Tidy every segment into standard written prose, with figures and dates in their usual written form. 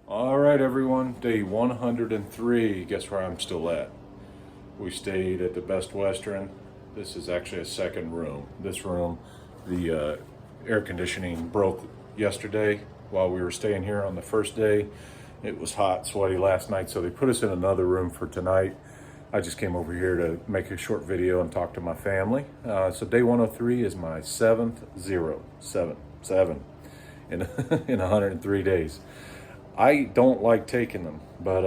All right, everyone, day 103. Guess where I'm still at? We stayed at the Best Western. This is actually a second room. This room, the air conditioning broke yesterday while we were staying here on the first day. It was hot, sweaty last night, so they put us in another room for tonight. I just came over here to make a short video and talk to my family. So day 103 is my seven in, in 103 days. I don't like taking them, but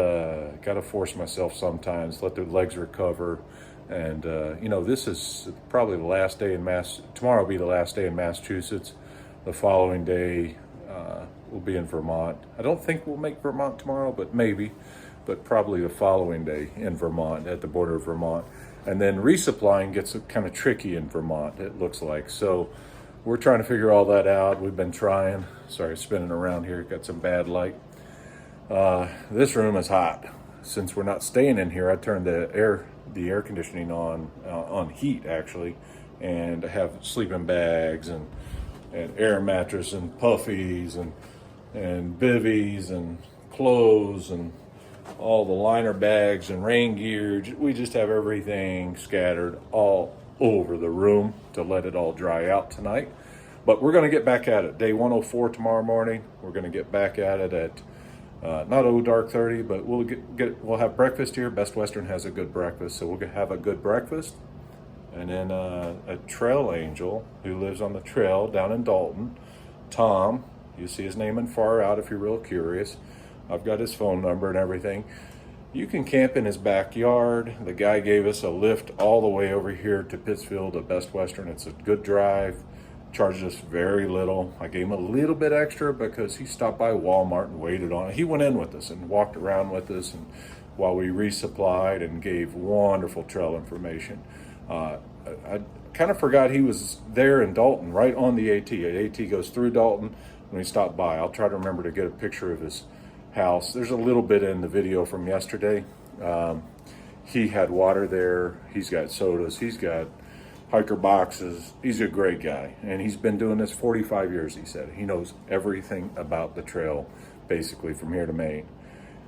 gotta force myself sometimes, let the legs recover. And this is probably the last day in tomorrow will be the last day in Massachusetts. The following day we'll be in Vermont. I don't think we'll make Vermont tomorrow, but maybe. But probably the following day in Vermont, at the border of Vermont. And then resupplying gets kind of tricky in Vermont, it looks like. So we're trying to figure all that out. We've been trying. Sorry, spinning around here, got some bad light. This room is hot. Since we're not staying in here, I turned the air conditioning on heat actually, and I have sleeping bags and air mattress and puffies and bivvies and clothes and all the liner bags and rain gear. We just have everything scattered all over the room to let it all dry out tonight. But we're going to get back at it. Day 104 tomorrow morning. We're going to get back at it at not dark 30, but we'll have breakfast here. Best Western has a good breakfast, so we'll have a good breakfast. And then a trail angel who lives on the trail down in Dalton, Tom. You see his name in Far Out if you're real curious. I've got his phone number and everything. You can camp in his backyard. The guy gave us a lift all the way over here to Pittsfield at Best Western. It's a good drive. Charged us very little. I gave him a little bit extra because he stopped by Walmart and waited on it. He went in with us and walked around with us, and while we resupplied and gave wonderful trail information. I kind of forgot he was there in Dalton, right on the AT. AT goes through Dalton when he stopped by. I'll try to remember to get a picture of his house. There's a little bit in the video from yesterday. He had water there. He's got sodas. He's got hiker boxes. He's a great guy, and he's been doing this 45 years. He said he knows everything about the trail, basically from here to Maine.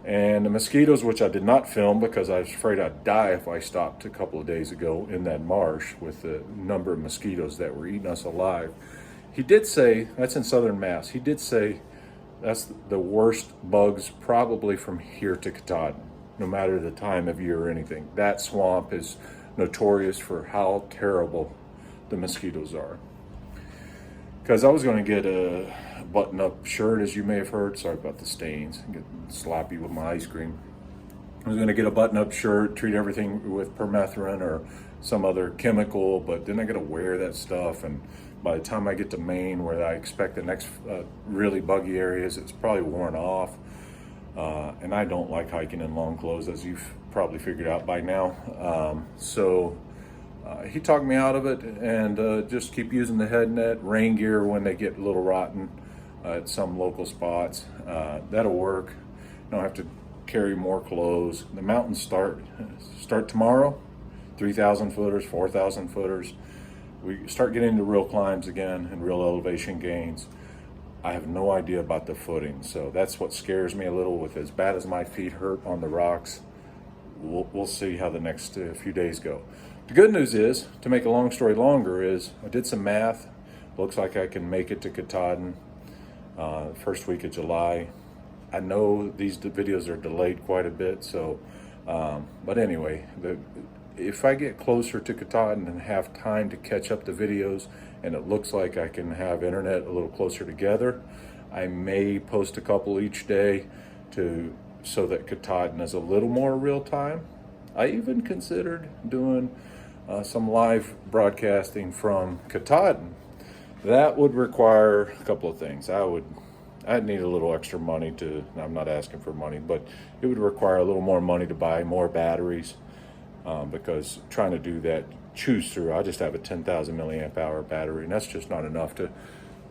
And the mosquitoes, which I did not film because I was afraid I'd die if I stopped a couple of days ago in that marsh with the number of mosquitoes that were eating us alive. He did say, that's in southern Mass, he did say that's the worst bugs probably from here to Katahdin, no matter the time of year or anything. That swamp is notorious for how terrible the mosquitoes are. Because I was going to get a button-up shirt, as you may have heard. Sorry about the stains. I'm getting sloppy with my ice cream. I was going to get a button-up shirt, treat everything with permethrin or some other chemical, but then I got to wear that stuff, and by the time I get to Maine, where I expect the next really buggy areas, it's probably worn off. And I don't like hiking in long clothes, as you've probably figured out by now. So he talked me out of it, and just keep using the head net, rain gear when they get a little rotten at some local spots. That'll work. You don't have to carry more clothes. The mountains start tomorrow, 3,000 footers, 4,000 footers. We start getting into real climbs again and real elevation gains. I have no idea about the footing, so that's what scares me a little. With as bad as my feet hurt on the rocks, we'll see how the next few days go. The good news is, to make a long story longer, is I did some math. Looks like I can make it to Katahdin first week of July. I know these videos are delayed quite a bit, so but anyway, if I get closer to Katahdin and have time to catch up the videos, and it looks like I can have internet a little closer together, I may post a couple each day so that Katahdin is a little more real time. I even considered doing some live broadcasting from Katahdin. That would require a couple of things. I'd need a little extra money I'm not asking for money, but it would require a little more money to buy more batteries. Because trying to do that choose through, I just have a 10,000 milliamp hour battery, and that's just not enough to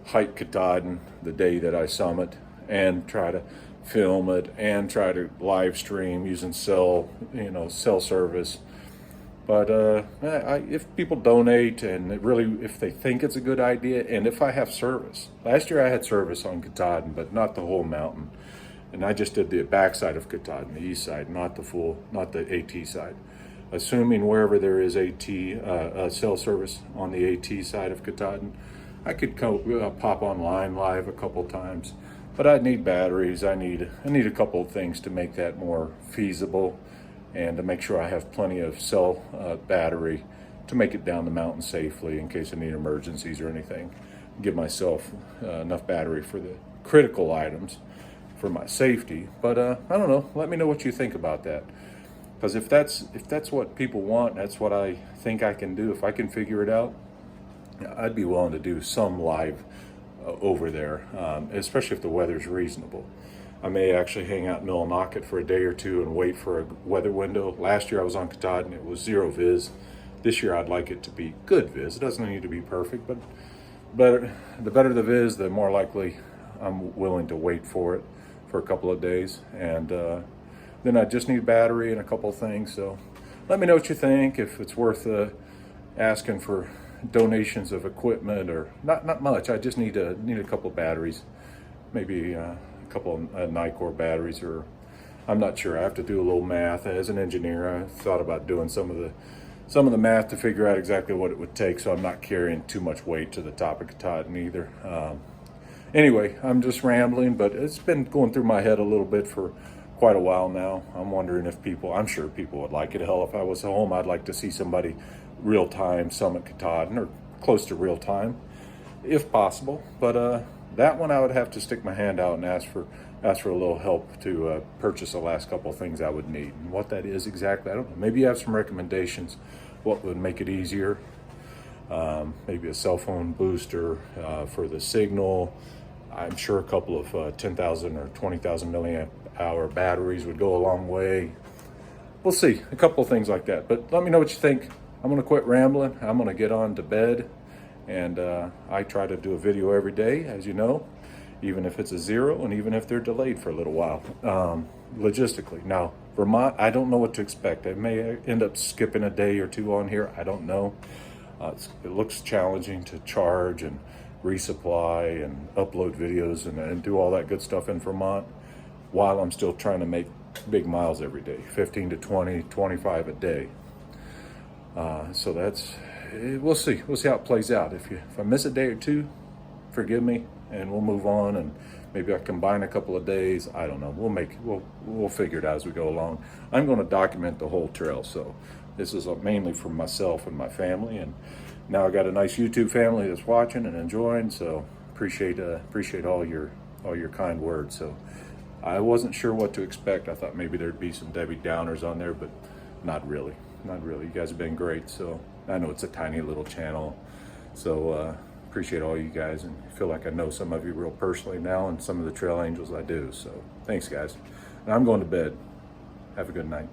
hike Katahdin the day that I summit and try to film it and try to live stream using cell service. But if people donate, and if they think it's a good idea, and if I have service. Last year I had service on Katahdin, but not the whole mountain. and I just did the back side of Katahdin, the east side, not the AT side. Assuming wherever there is cell service on the AT side of Katahdin, I could pop online live a couple times, but I'd need batteries. I need a couple of things to make that more feasible, and to make sure I have plenty of cell battery to make it down the mountain safely in case I need emergencies or anything. Give myself enough battery for the critical items for my safety. But I don't know. Let me know what you think about that. Because if that's what people want, that's what I think I can do. If I can figure it out, I'd be willing to do some live over there, especially if the weather's reasonable. I may actually hang out in Millinocket for a day or two and wait for a weather window. Last year I was on Katahdin, it was 0 viz. This year I'd like it to be good viz. It doesn't need to be perfect, but the better the viz, the more likely I'm willing to wait for it for a couple of days. And then I just need battery and a couple of things. So let me know what you think, if it's worth asking for donations of equipment, or not much. I just need a couple of batteries, maybe a couple of Nicor batteries, or I'm not sure. I have to do a little math. As an engineer, I thought about doing some of the math to figure out exactly what it would take, so I'm not carrying too much weight to the top of Katahdin either. Anyway, I'm just rambling, but it's been going through my head a little bit for quite a while now. I'm wondering if I'm sure people would like it. Hell, if I was home, I'd like to see somebody real-time summit Katahdin, or close to real-time, if possible. But that one I would have to stick my hand out and ask for a little help to purchase the last couple of things I would need. And what that is exactly, I don't know. Maybe you have some recommendations, what would make it easier. Maybe a cell phone booster for the signal. I'm sure a couple of 10,000 or 20,000 milliamp hour batteries would go a long way. We'll see, a couple of things like that. But let me know what you think. I'm gonna quit rambling. I'm gonna get on to bed. And I try to do a video every day, as you know, even if it's a 0 and even if they're delayed for a little while, logistically. Now, Vermont, I don't know what to expect. I may end up skipping a day or 2 on here. I don't know. It looks challenging to charge and resupply and upload videos and do all that good stuff in Vermont while I'm still trying to make big miles every day, 15 to 20, 25 a day. So we'll see how it plays out. If I miss a day or 2, forgive me, and we'll move on, and maybe I combine a couple of days. I don't know. We'll figure it out as we go along. I'm going to document the whole trail, so this is mainly for myself and my family, and now I got a nice YouTube family that's watching and enjoying. So appreciate all your kind words. So I wasn't sure what to expect. I thought maybe there'd be some Debbie Downers on there, but not really. Not really. You guys have been great. So I know it's a tiny little channel. So appreciate all you guys, and feel like I know some of you real personally now, and some of the trail angels I do. So thanks, guys. And I'm going to bed. Have a good night.